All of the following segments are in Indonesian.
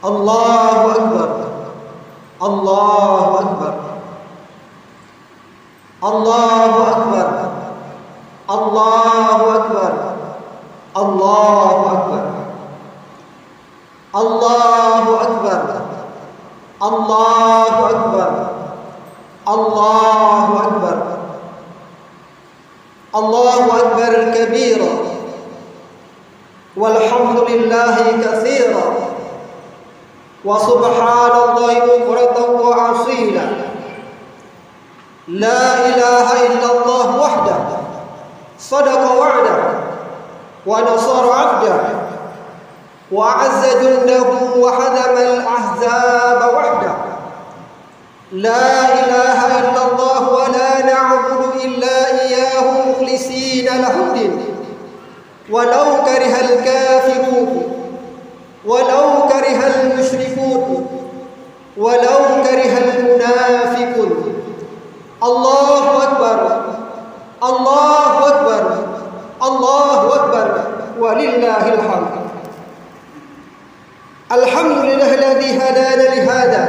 Allahu Akbar. Allahu Akbar. Allahu Akbar. Allahu Akbar. Allahu Akbar. Allahu Akbar. Allahu Akbar. Allahu Akbar. Allahu Akbar kabira. Walhamdulillahi katsira. Wa subhanallahi bukratan wa asila. La ilaha illallah wahdahu sadaqa wa'dah wa nasara 'abdah wa 'azza jundahu wa hadama al-ahzaba wahdah. La ilaha illallah wa la na'budu illa iyyahu mukhlisina lahu-d-din walau karihal kafirun walau karihal musyrikun walau karihal munafiqun. Allahu Akbar. Allahu Akbar. Allahu Akbar. Walillahil hamd. Alhamdulillahilladzi hadana li hada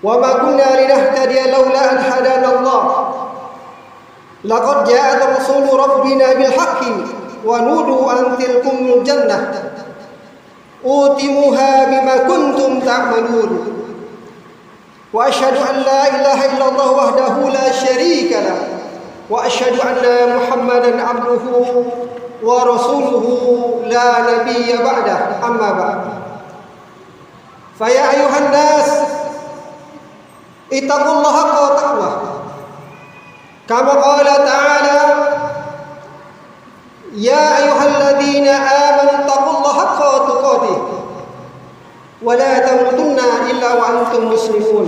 wa ma kunna linahtadiya laula an hadana Allah. Laqad ja'at rasulu rabbina bil haqqi wa nudu an tilkumul jannah utimuha bima kuntum ta'malun. Wa asyhadu an la ilaha illallah wahdahu la syarika lah wa asyhadu anna Muhammadan abduhu wa rasuluhu la nabiyya ba'dah. Amma ba'd. Fa ya ayuhan nas ittaqullaha haqqa taqwah. Kama qala ta'ala ya ayyuhalladzina amanu taqullaha haqqa tuqatih wa la tamutunna illa wa antum muslimun.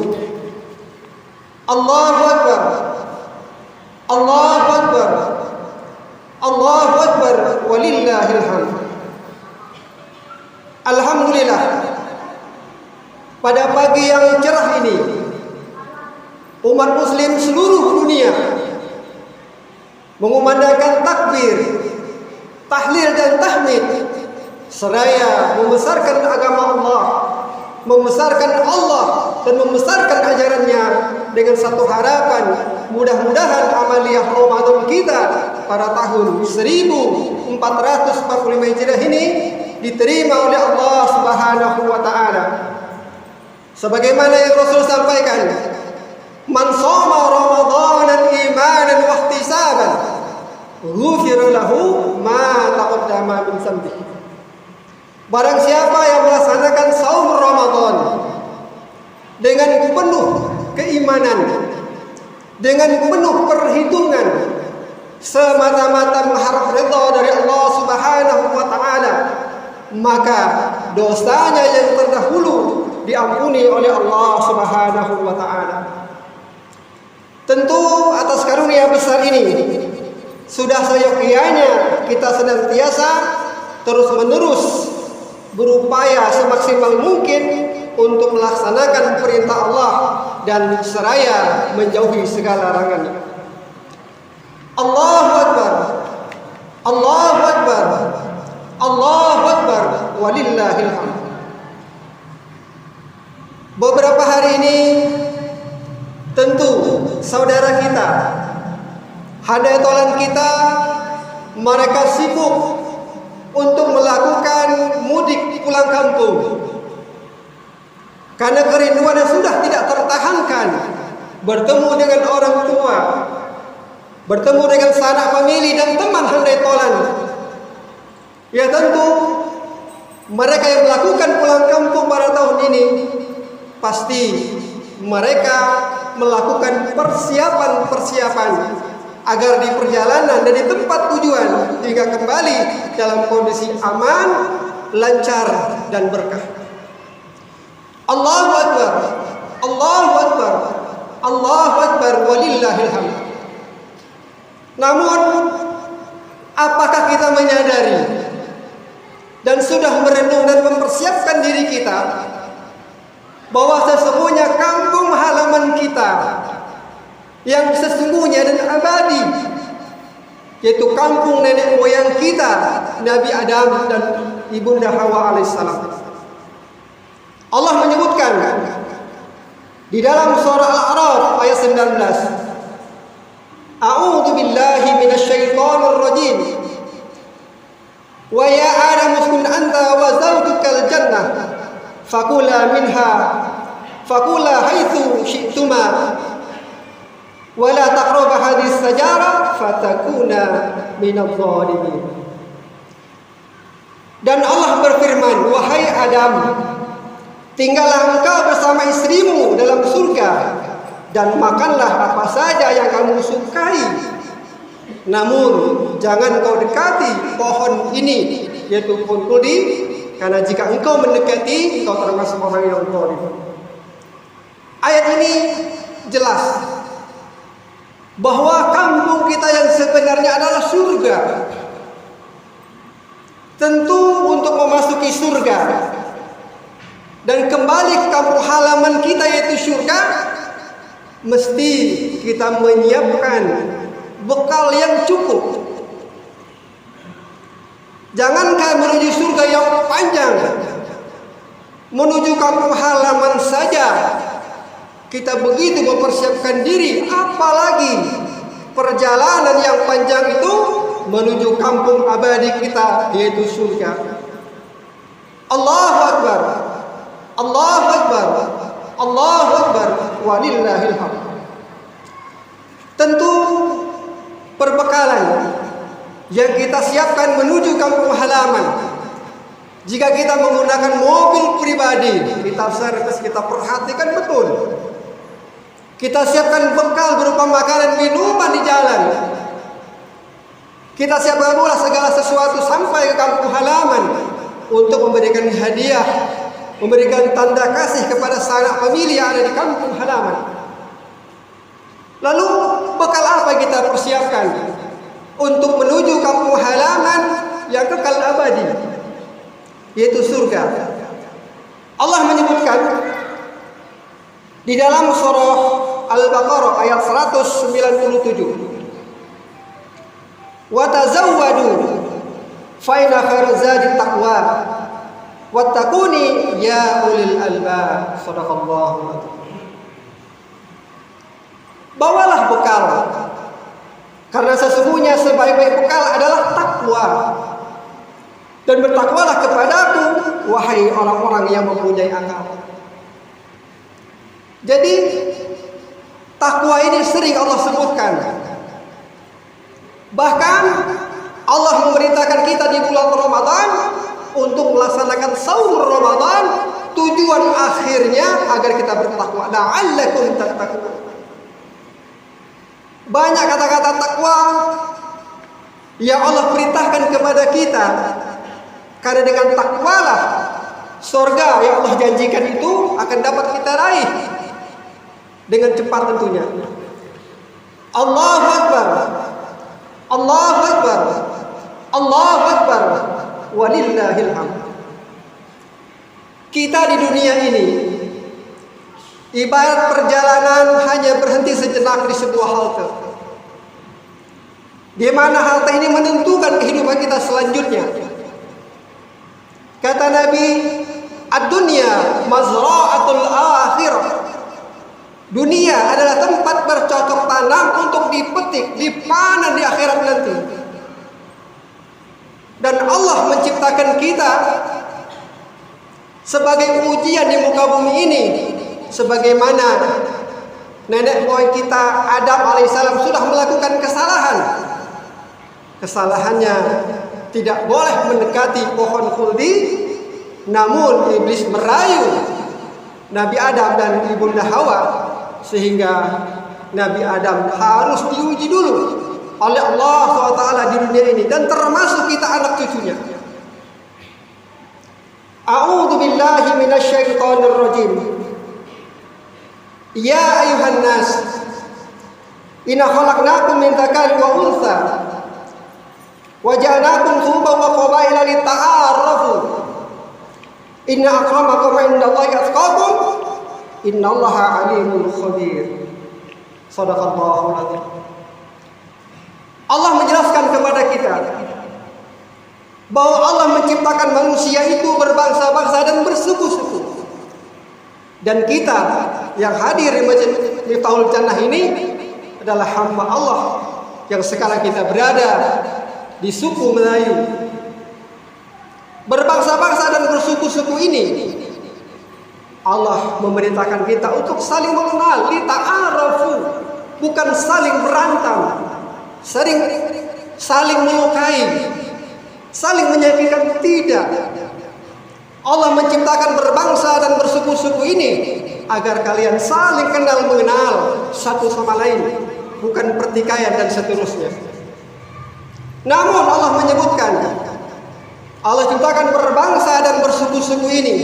Allahu Akbar. Allahu Akbar. Allahu Akbar walillahil hamd. Alhamdulillah, pada pagi yang cerah ini umat muslim seluruh dunia mengumandangkan takbir, tahlil dan tahmid seraya membesarkan agama Allah, membesarkan Allah dan membesarkan ajarannya dengan satu harapan, mudah-mudahan amaliyah Ramadan kita pada tahun 1445 Hijriah ini diterima oleh Allah Subhanahu wa taala. Sebagaimana yang Rasul sampaikan, man shoma ramadanan imanan wa ihtisaban ghufira lahu ma taqaddama min dhanbihi. Barang siapa yang melaksanakan saum Ramadan dengan penuh keimanan, dengan penuh perhitungan, semata-mata mengharap ridha dari Allah Subhanahu wa taala, maka dosanya yang terdahulu diampuni oleh Allah Subhanahu wa taala. Tentu atas karunia besar ini sudah seyogyanya kita senantiasa terus-menerus berupaya semaksimal mungkin untuk melaksanakan perintah Allah dan seraya menjauhi segala larangan. Allahu Akbar. Allahu Akbar. Allahu Akbar walillahil hamd. Beberapa hari ini tentu saudara kita, hadatolan kita, mereka sibuk untuk melakukan mudik pulang kampung karena kerinduan yang sudah tidak tertahankan, bertemu dengan orang tua, bertemu dengan sanak famili dan teman handai tolan. Ya tentu mereka yang melakukan pulang kampung pada tahun ini pasti mereka melakukan persiapan-persiapan agar di perjalanan dan di tempat tujuan hingga kembali dalam kondisi aman, lancar dan berkah. Allahu Akbar. Allahu Akbar. Allahu Akbar walillahil hamd. Namun apakah kita menyadari dan sudah merenung dan mempersiapkan diri kita bahwa sesungguhnya kampung halaman kita yang sesungguhnya dan abadi, yaitu kampung nenek moyang kita, Nabi Adam dan Ibunda Hawa alaihissalam. Allah menyebutkan di dalam surah Al-A'raf ayat 19, A'udzu billahi minasyaitonir rajim. Wa ya Adam uskun anta wa zawjukal jannah fakula minha fakula haitsu syi'tuma wa la taqrabu hadhihi sajarah fatakuna minadh dhalimin. Dan Allah berfirman, wahai Adam, tinggallah engkau bersama istrimu dalam surga dan makanlah apa saja yang kamu sukai. Namun jangan kau dekati pohon ini, yaitu pohon kuldi, karena jika engkau mendekati, engkau termasuk orang yang zalim. Ayat ini jelas bahwa kampung kita yang sebenarnya adalah surga. Tentu untuk memasuki surga dan kembali ke kampung halaman kita yaitu surga, mesti kita menyiapkan bekal yang cukup. Jangankan menuju surga yang panjang, menuju kampung halaman saja kita begitu mempersiapkan diri, apalagi perjalanan yang panjang itu menuju kampung abadi kita yaitu surga. Allahu Akbar, Allahu Akbar, Allahu Akbar, walillahil hamd. Tentu perbekalan yang kita siapkan menuju kampung halaman, jika kita menggunakan mobil pribadi, kita servis, kita perhatikan betul. Kita siapkan bekal berupa makanan minuman di jalan. Kita siapkan pula segala sesuatu sampai ke kampung halaman untuk memberikan hadiah, memberikan tanda kasih kepada sanak famili yang ada di kampung halaman. Lalu bekal apa kita persiapkan untuk menuju kampung halaman yang kekal abadi, yaitu surga? Allah menyebutkan di dalam surah Al-Baqarah ayat 197, wa tazawwadu fa inna khairaz zadi taqwa wattaquni ya ulil albab. Shadaqallahu adzim. Bawalah bekal, karena sesungguhnya sebaik-baik bekal adalah takwa. Dan bertakwalah kepadaku, wahai orang-orang yang mempunyai akal. Jadi takwa ini sering Allah sebutkan. Bahkan Allah memerintahkan kita di bulan Ramadan untuk melaksanakan saum Ramadan, tujuan akhirnya agar kita bertakwa. La'allakum tattaqun. Banyak kata-kata takwa yang Allah perintahkan kepada kita, karena dengan takwalah surga yang Allah janjikan itu akan dapat kita raih dengan cepat tentunya. Allahu Akbar, Allahu Akbar, Allahu Akbar, walillahil hamd. Kita di dunia ini ibarat perjalanan hanya berhenti sejenak di sebuah halte, di mana halte ini menentukan kehidupan kita selanjutnya. Kata Nabi, ad-dunya mazra'atul akhirah. Dunia adalah tempat bercocok tanam untuk dipetik, dipanen di akhirat nanti. Dan Allah menciptakan kita sebagai ujian di muka bumi ini, sebagaimana nenek moyang kita Adam alaihissalam sudah melakukan kesalahan. Kesalahannya tidak boleh mendekati pohon khuldi, namun iblis merayu Nabi Adam dan ibunda Hawa, sehingga Nabi Adam harus diuji dulu oleh Allah SWT di dunia ini, dan termasuk kita anak cucunya. A'udzu billahi minasyaitonir rajim. Ya ayuhan nas, inna khalaqnakum min dzakarin wa untha wa ja'alnakum syu'uban wa qabaila lita'arafu. Inna akramakum 'indallahi atqakum. Innallaha 'alimun khabir. Shadaqallahu adzim. Allah menjelaskan kepada kita bahwa Allah menciptakan manusia itu berbangsa-bangsa dan bersuku-suku. Dan kita yang hadir di Masjid Miftahul Jannah ini adalah hamba Allah yang sekarang kita berada di suku Melayu. Berbangsa-bangsa dan bersuku-suku ini Allah memerintahkan kita untuk saling mengenal, lita'arafu, bukan saling berantem, saling melukai, saling menyakitkan, tidak. Allah menciptakan berbangsa dan bersuku-suku ini agar kalian saling kenal mengenal satu sama lain, bukan pertikaian dan seterusnya. Namun Allah menyebutkan, Allah ciptakan berbangsa dan bersuku-suku ini,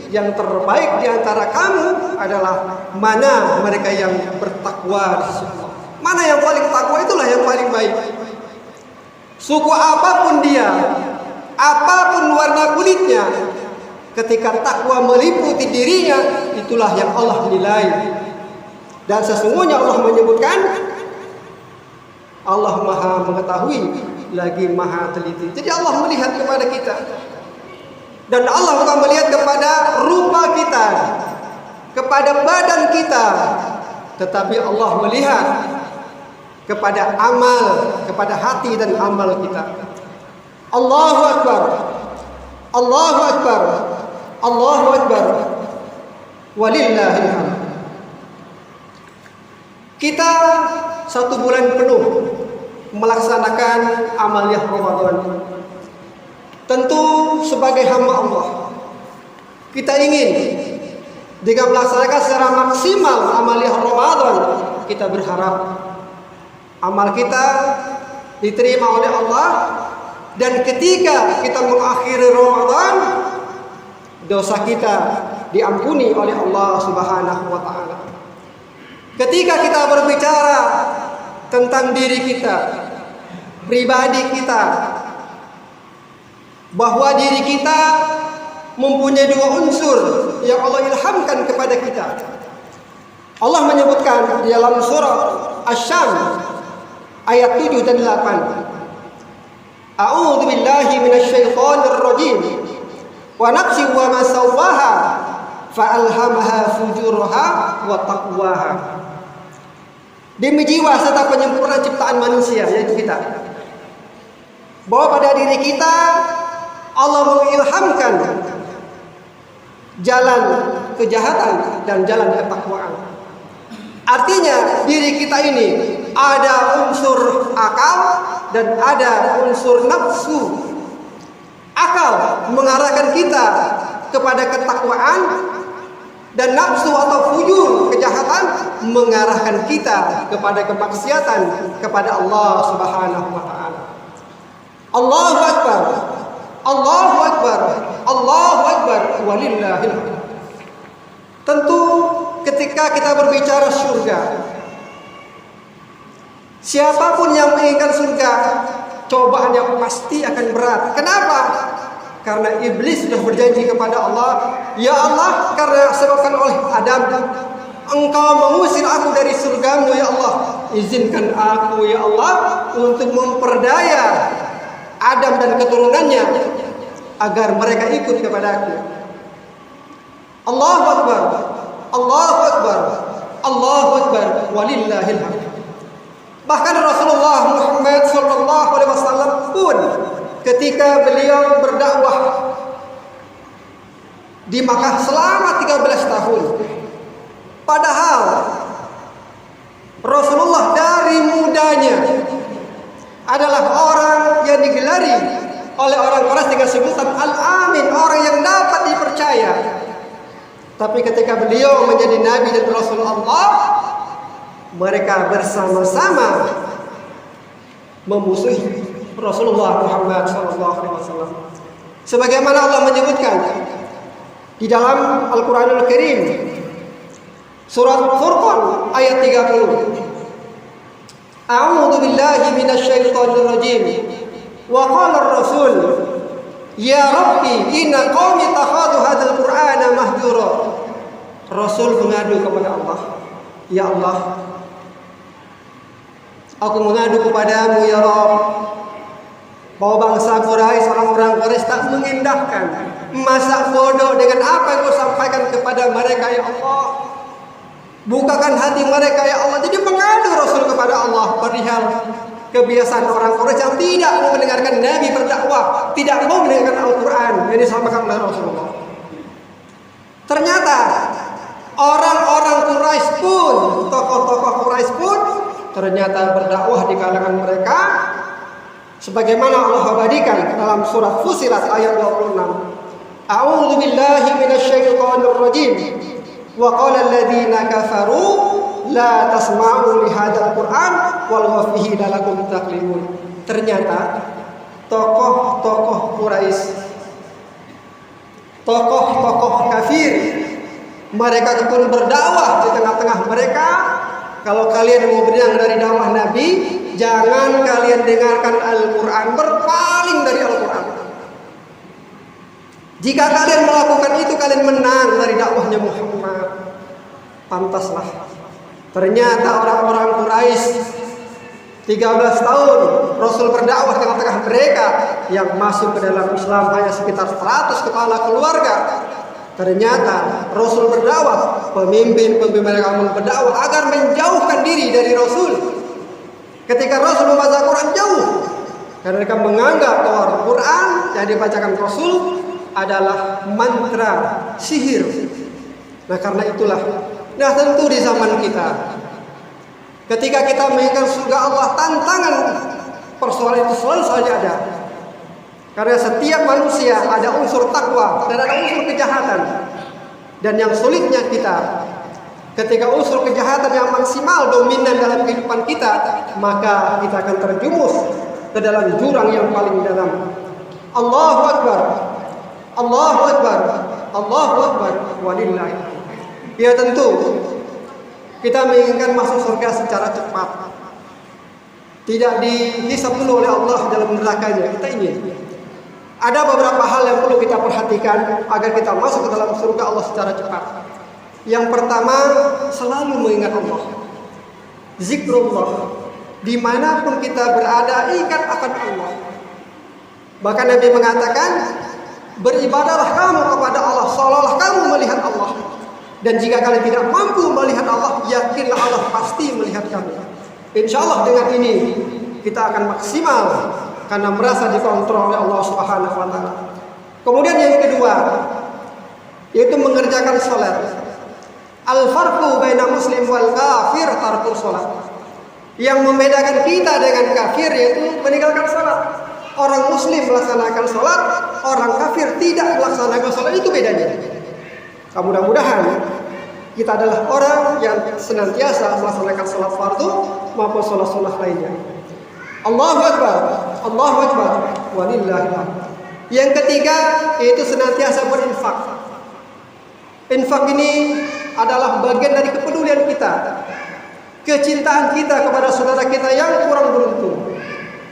yang terbaik di antara kamu adalah mana mereka yang bertakwa. Mana yang paling takwa, itulah yang paling baik. Suku apapun dia, apapun warna kulitnya, ketika takwa meliputi dirinya, itulah yang Allah nilai. Dan sesungguhnya Allah menyebutkan, Allah Maha mengetahui lagi Maha teliti. Jadi Allah melihat kepada kita. Dan Allah bukan melihat kepada rupa kita, kepada badan kita, tetapi Allah melihat kepada amal, kepada hati dan amal kita. Allahu Akbar, Allahu Akbar, Allahu Akbar, walillahil hamd. Kita 1 bulan penuh melaksanakan amaliyah Ramadan. Tentu sebagai hamba Allah, kita ingin dengan melaksanakan secara maksimal amaliyah Ramadan, kita berharap amal kita diterima oleh Allah. Dan ketika kita mengakhiri Ramadan, dosa kita diampuni oleh Allah Subhanahu wa taala. Ketika kita berbicara tentang diri kita, pribadi kita, bahwa diri kita mempunyai 2 unsur yang Allah ilhamkan kepada kita. Allah menyebutkan di dalam surah Asy-Syams ayat 7 dan 8. A'udzu billahi minasyaitonir rajim. Wa nafsin wa ma sawwaha fa'alhamaha fujuraha wa taqwaha. Demi jiwa serta penyempurna ciptaan manusia, yaitu kita. Bahwa pada diri kita Allah mengilhamkan jalan kejahatan dan jalan ketakwaan. Artinya diri kita ini ada unsur akal dan ada unsur nafsu. Akal mengarahkan kita kepada ketakwaan, dan nafsu atau fujur, kejahatan, mengarahkan kita kepada kemaksiatan kepada Allah Subhanahu wa taala. Allahu Akbar, Allahu Akbar, Allahu Akbar, walillahil hamd. Tentu ketika kita berbicara surga, siapapun yang menginginkan surga, cobaan yang pasti akan berat. Kenapa? Karena iblis sudah berjanji kepada Allah, ya Allah, karena disebabkan oleh Adam, Engkau mengusir aku dari surgamu, ya Allah, izinkan aku, ya Allah, untuk memperdaya Adam dan keturunannya agar mereka ikut kepada aku. Allahu Akbar, Allahu Akbar, Allahu Akbar, walillahil hamd. Bahkan Rasulullah Muhammad SAW pun ketika beliau berdakwah di Makkah selama 13 tahun, padahal Rasulullah dari mudanya adalah orang yang digelari oleh orang Quraisy dengan sebutan Al-Amin, orang yang dapat dipercaya. Tapi ketika beliau menjadi Nabi dan Rasulullah, mereka bersama-sama memusuhi Rasulullah Muhammad SAW. Sebagaimana Allah menyebutkan di dalam Al-Quranul Karim, surat Furqan ayat 30. A'udzu billahi minasyaitonir rajim. Wa qala ar-rasul, ya Rabbi, inna qaumi takhadhu hadzal Qur'ana mahjura. Rasul mengadu kepada Allah, ya Allah, aku mengadu kepadamu ya Rabb, bahwa bangsa Quraisy, orang-orang Quraisy tak mengindahkan, masa bodoh dengan apa yang kau sampaikan kepada mereka ya Allah. Bukakan hati mereka ya Allah. Jadi mengadu Rasul kepada Allah perihal kebiasaan orang Quraisy yang tidak mau mendengarkan Nabi berdakwah, tidak mau mendengarkan Al-Quran yang disampaikan oleh Rasulullah. Ternyata orang-orang Quraisy pun, tokoh-tokoh Quraisy pun ternyata berdakwah di kalangan mereka, sebagaimana Allah abadikan dalam surat Fussilat ayat 26. A'udzu billahi minasyaitonir rajim. Wa qala alladziina kafaru la tasma'u li hadzal Qur'an wal fihi lalakum taqlimun. Ternyata tokoh-tokoh Quraisy, tokoh-tokoh kafir, mereka pun berdakwah di tengah-tengah mereka. Kalau kalian mau beriang dari dakwah Nabi, jangan kalian dengarkan Al-Quran, berpaling dari Al-Quran. Jika kalian melakukan itu, kalian menang dari dakwahnya Muhammad. Pantaslah. Ternyata orang-orang Quraisy 13 tahun Rasul berdakwah di tengah-tengah mereka, yang masuk ke dalam Islam hanya sekitar 100 kepala keluarga. Ternyata Rasul berdakwah, pemimpin mereka berdakwah agar menjauhkan diri dari Rasul. Ketika Rasul membaca Quran jauh, karena mereka menganggap bahwa Quran yang dibacakan Rasul adalah mantra sihir. Nah karena itulah, nah tentu di zaman kita, ketika kita menginginkan surga Allah, tantangan persoalan itu selalu saja ada. Karena setiap manusia ada unsur takwa dan ada unsur kejahatan. Dan yang sulitnya kita, ketika unsur kejahatan yang maksimal dominan dalam kehidupan kita, maka kita akan terjumus ke dalam jurang yang paling dalam. Allahu Akbar, Allahu Akbar, Allahu Akbar, walillahi. Ya tentu kita menginginkan masuk surga secara cepat, tidak dihisab dulu oleh Allah dalam nerakanya. Kita ingin. Ada beberapa hal yang perlu kita perhatikan agar kita masuk ke dalam surga Allah secara cepat. Yang pertama, selalu mengingat Allah. Zikrullah. Dimanapun kita berada, ingat akan Allah. Bahkan Nabi mengatakan, beribadahlah kamu kepada Allah seolah-olah kamu melihat Allah. Dan jika kalian tidak mampu melihat Allah, yakinlah Allah pasti melihat kamu. Insya Allah dengan ini kita akan maksimal, karena merasa dikontrol oleh Allah Subhanahu wa taala. Kemudian yang kedua, yaitu mengerjakan salat. Al-farqu baina muslim wal kafir tarkul salat. Yang membedakan kita dengan kafir yaitu meninggalkan salat. Orang muslim melaksanakan salat, orang kafir tidak melaksanakan salat, itu bedanya. Mudah-mudahan kita adalah orang yang senantiasa melaksanakan salat fardu maupun salat sunnah lainnya. Allahu Akbar, Allahu Akbar, walillahillah. Yang ketiga yaitu senantiasa berinfak. Infak ini adalah bagian dari kepedulian kita, kecintaan kita kepada saudara kita yang kurang beruntung.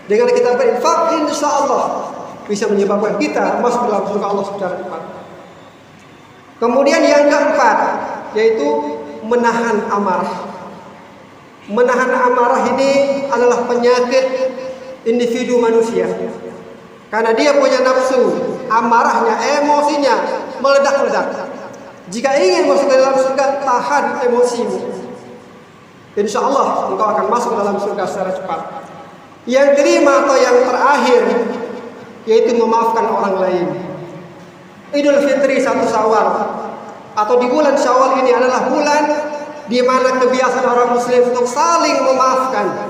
Dengan kita berinfak, insya Allah bisa menyebabkan kita masuk dalam surga Allah secara cepat. Kemudian yang keempat yaitu menahan amarah. Menahan amarah ini adalah penyakit individu manusia. Karena dia punya nafsu, amarahnya, emosinya meledak-ledak. Jika ingin masuk ke dalam surga, tahan emosimu. Insya Allah engkau akan masuk dalam surga secara cepat. Yang kelima atau yang terakhir yaitu memaafkan orang lain. Idul Fitri 1 Syawal atau di bulan Syawal ini adalah bulan di mana kebiasaan orang muslim untuk saling memaafkan,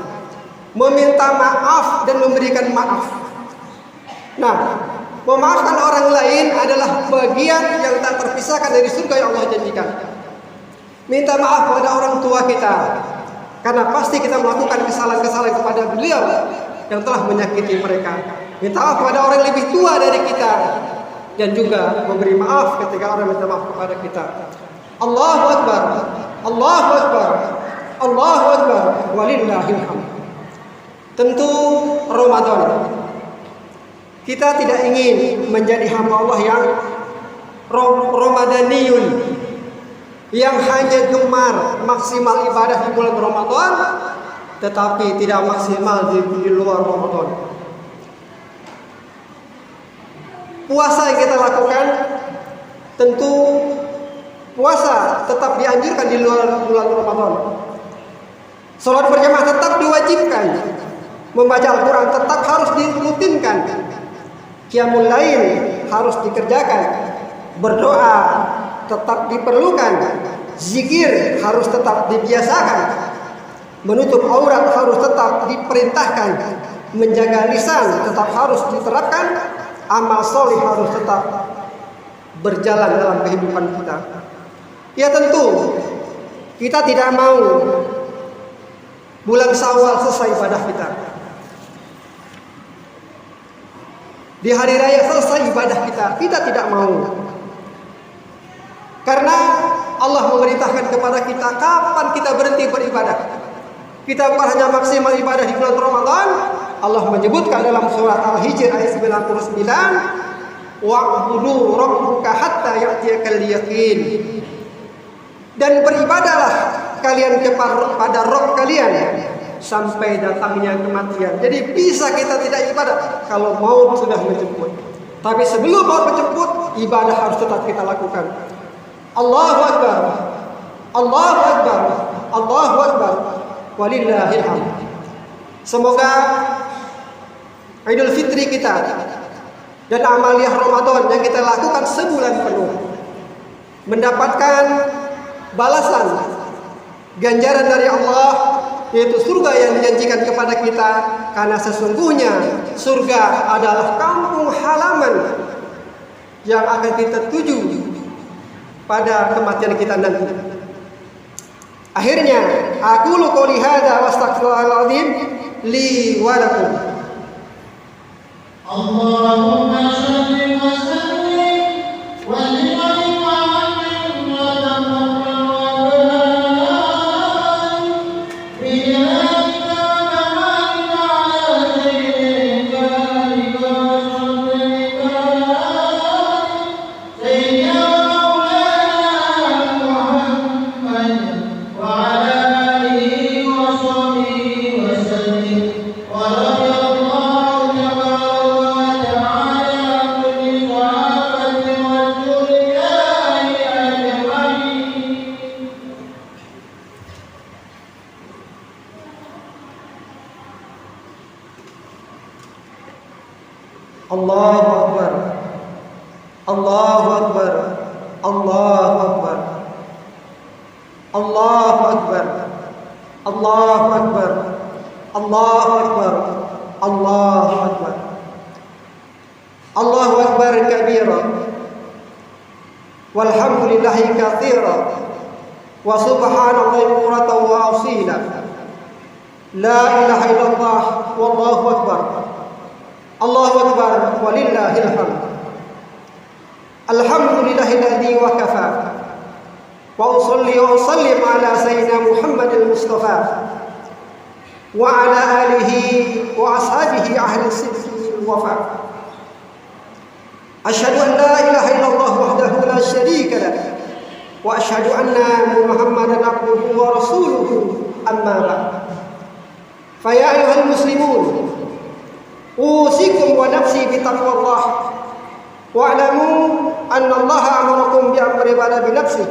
meminta maaf dan memberikan maaf. Nah, memaafkan orang lain adalah bagian yang tak terpisahkan dari surga yang Allah janjikan. Minta maaf kepada orang tua kita, karena pasti kita melakukan kesalahan-kesalahan kepada beliau yang telah menyakiti mereka. Minta maaf kepada orang yang lebih tua dari kita, dan juga memberi maaf ketika orang minta maaf kepada kita. Allahu Akbar, Allahu Akbar, Allahu Akbar, walillahil hamd. Tentu Ramadan, kita tidak ingin menjadi hamba Allah yang Ramadaniyun, yang hanya gemar maksimal ibadah di bulan Ramadan, tetapi tidak maksimal di luar Ramadan. puasa yang kita lakukan, tentu puasa tetap dianjurkan di luar bulan Ramadan. Salat berjamaah tetap diwajibkan. Membaca Al-Quran tetap harus dirutinkan. Qiyamul lail harus dikerjakan. Berdoa tetap diperlukan. Zikir harus tetap dibiasakan. Menutup aurat harus tetap diperintahkan. Menjaga lisan tetap harus diterapkan. Amal soleh harus tetap berjalan dalam kehidupan kita. Ya tentu kita tidak mau bulan Syawal selesai ibadah kita. Di hari raya selesai ibadah kita tidak mau. Karena Allah memerintahkan kepada kita kapan kita berhenti beribadah. Kita bukan hanya maksimal ibadah di bulan Ramadan. Allah menyebutkan dalam surat Al-Hijr ayat 99, wa'budu rabbuka hatta ya'tiyakal yaqin. Dan beribadahlah kalian kepada Rabb kalian sampai datangnya kematian. Jadi bisa kita tidak ibadah kalau maut sudah menjemput. Tapi sebelum maut menjemput, ibadah harus tetap kita lakukan. Allahu Akbar, Allahu Akbar, Allahu Akbar, walillahil hamd. Semoga Idul Fitri kita dan amaliyah Ramadan yang kita lakukan sebulan penuh mendapatkan balasan ganjaran dari Allah, yaitu surga yang dijanjikan kepada kita. Karena sesungguhnya surga adalah kampung halaman yang akan kita tuju pada kematian kita nanti. Akhirnya, aqulu qouli hadza wa astaghfirullahal azim li wa lakum. Allahumma shalli wa sallim wa barik Allahu Akbar, Allahu Akbar, Allahu Akbar, Allahu Akbar, Allahu Akbar, Allahu Akbar, Allahu Akbar, Allahu Akbar kabira, walhamdulillahi katsira, wa subhanallahi bukratan wa asila, la ilaha illallah, wallahu akbar, Allahu akbar, walillahil hamd. Alhamdulillahilladzi wa kafa, wa usalli wa usallim ala sayyidina Muhammadil Mustafa wa ala alihi wa ashabihi ahli sidqi wal wafa. Asyhadu an la ilaha illallah wahdahu la syarika lah wa asyhadu anna Muhammadan abduhu wa rasuluhu, amma ba'd. Fa ya ayyuhal muslimun, usikum wa nafsi bi taqwallah wa'lamu anna Allah amarakum bi amri bada bi nafsi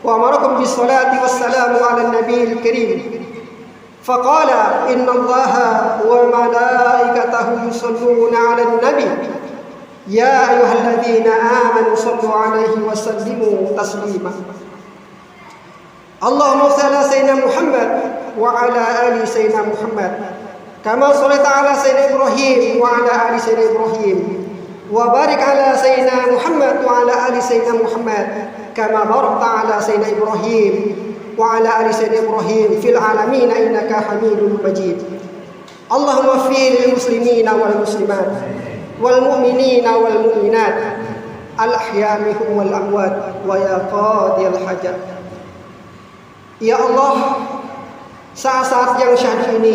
wa amarakum bis salati was salamu ala nabiyil karim. Faqala inna Allaha wa malaikatahu yusalluna 'alan nabi ya ayyuhalladzina amanu sallu 'alaihi wa sallimu taslima. Allahumma shalli ala sayyidina Muhammad wa ala ali sayyidina Muhammad kama shallaita ala sayyidina Ibrahim wa ala ali sayyidina Ibrahim wa barik ala sayyidina Muhammad wa ala ali sayyidina Muhammad kama barakta ala sayyidina Ibrahim wa ala ali sayyidina Ibrahim fil alamin innaka Hamidum Majid. Allahumma fil muslimina wal muslimat wal mu'minina wal mu'minat al ahya minhum wal amwat wa ya qadiyal hajat. Ya Allah, saat-saat yang syahdu ini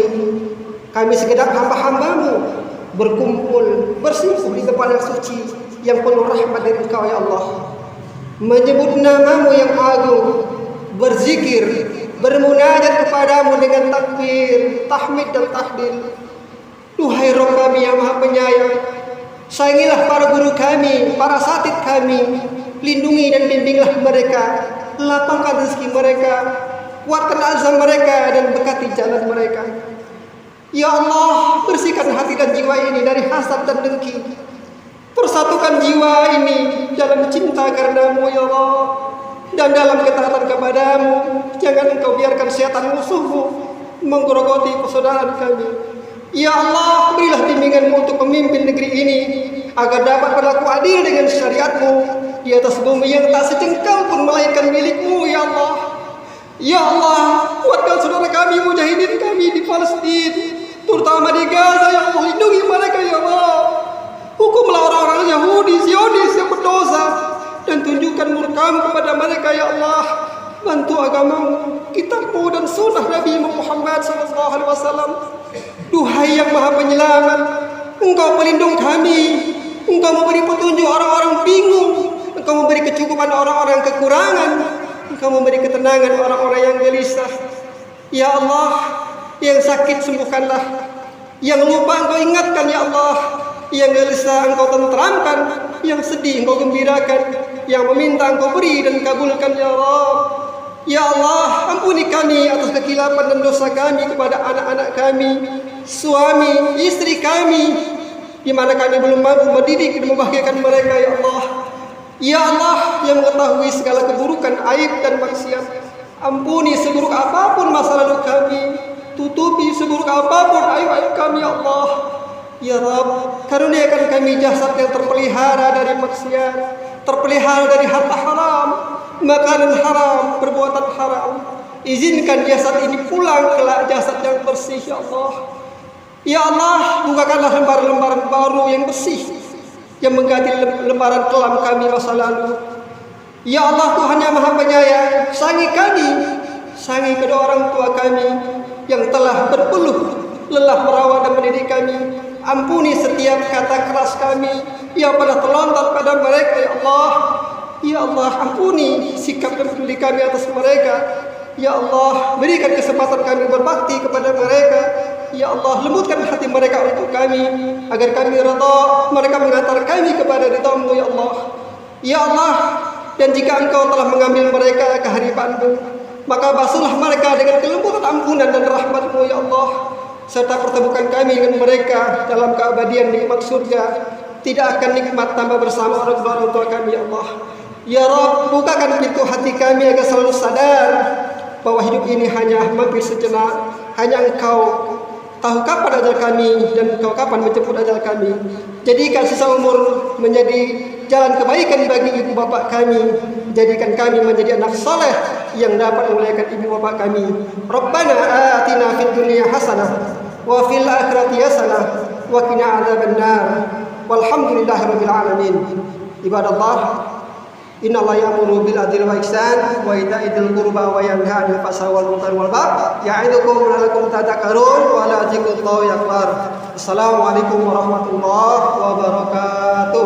kami segenap hamba-hambamu berkumpul bersikup di tempat yang suci yang penuh rahmat dari Engkau ya Allah, menyebut namamu yang agung, berzikir, bermunajat kepadamu dengan takbir, tahmid dan tahlil. Duhai Rabb kami yang Maha Penyayang, Sayangilah para guru kami, para asatidz kami, lindungi dan bimbinglah mereka, lapangkan rezeki mereka, kuatkan azam mereka dan berkati jalan mereka. Ya Allah, bersihkan hati dan jiwa ini dari hasad dan dengki. Persatukan jiwa ini dalam cinta karenamu ya Allah, dan dalam ketaatan kepadamu. Jangan engkau biarkan syaitan musuhmu menggerogoti persaudaraan kami. Ya Allah, berilah bimbinganmu untuk pemimpin negeri ini, agar dapat berlaku adil dengan syariatmu di atas bumi yang tak sejengkal pun melainkan milikmu ya Allah. Ya Allah, kuatkan saudara kami, mujahidin kami di Palestina, terutama di Gaza ya Allah. Lindungi mereka ya Allah. Hukumlah orang-orang Yahudi, Zionis yang berdosa, dan tunjukkan murka-Mu kepada mereka ya Allah. Bantu agamamu, kitabmu dan sunnah Nabi Muhammad SAW. Duhai yang maha penyelamat, Engkau pelindung kami. Engkau memberi petunjuk orang-orang bingung. Engkau memberi kecukupan orang-orang kekurangan. Engkau memberi ketenangan orang-orang yang gelisah. Ya Allah, yang sakit sembuhkanlah, yang lupa Engkau ingatkan ya Allah, yang gelisah Engkau tenteramkan, yang sedih Engkau gembirakan, yang meminta Engkau beri dan kabulkan ya Allah. Ya Allah, ampuni kami atas kekilapan dan dosa kami kepada anak-anak kami, suami, istri kami, di mana kami belum mampu mendidik dan membahagiakan mereka ya Allah. Ya Allah yang mengetahui segala keburukan, aib dan maksiat, ampuni seburuk apapun masa lalu kami, tutupi seburuk apapun aib-aib kami ya Allah. Ya Rabb, karuniakan kami jasad yang terpelihara dari maksiat, terpelihara dari harta haram, makanan haram, perbuatan haram. Izinkan jasad ini pulang kelak jasad yang bersih ya Allah. Ya Allah, bukakanlah lembaran-lembaran baru yang bersih, yang mengganti lembaran kelam kami masa lalu. Ya Allah, Tuhan yang maha penyayang, sayangi kami, sayangi kedua orang tua kami yang telah berpeluh lelah merawat dan mendidik kami. Ampuni setiap kata keras kami yang pernah terlontar pada mereka ya Allah. Ya Allah, ampuni sikap dan peduli kami atas mereka. Ya Allah, berikan kesempatan kami berbakti kepada mereka. Ya Allah, lembutkan hati mereka untuk kami, agar kami redha mereka mengantar kami kepada ridha-Mu ya Allah. Ya Allah, dan jika Engkau telah mengambil mereka ke hadipan-Mu, maka basuhlah mereka dengan kelembutan ampunan dan rahmat-Mu ya Allah, serta pertemukan kami dengan mereka dalam keabadian nikmat surga. Tidak akan nikmat tambah bersama orang tua kami ya Allah. Ya Rabb, bukakan pintu hati kami agar selalu sadar bahwa hidup ini hanya mampir sejenak. Hanya Engkau tahu kapan ajal kami dan Engkau kapan menjemput ajal kami. Jadikan sisa umur menjadi jalan kebaikan bagi ibu bapak kami. Jadikan kami menjadi anak saleh yang dapat memuliakan ibu bapak kami. Rabbana atina fid dunya hasanah wa fil akhirati hasanah wa qina adzabannar. Walhamdulillahirabbil alamin. Ibadallah, innallaha ya'muru bil adli wal ihsan wa ita'i dzil qurba wa yanha 'anil fahsya'i wal munkari wal baghi ya'idukum la'allakum tadhakkarun wa la dzikrullahi akbar. Assalamualaikum warahmatullahi wabarakatuh.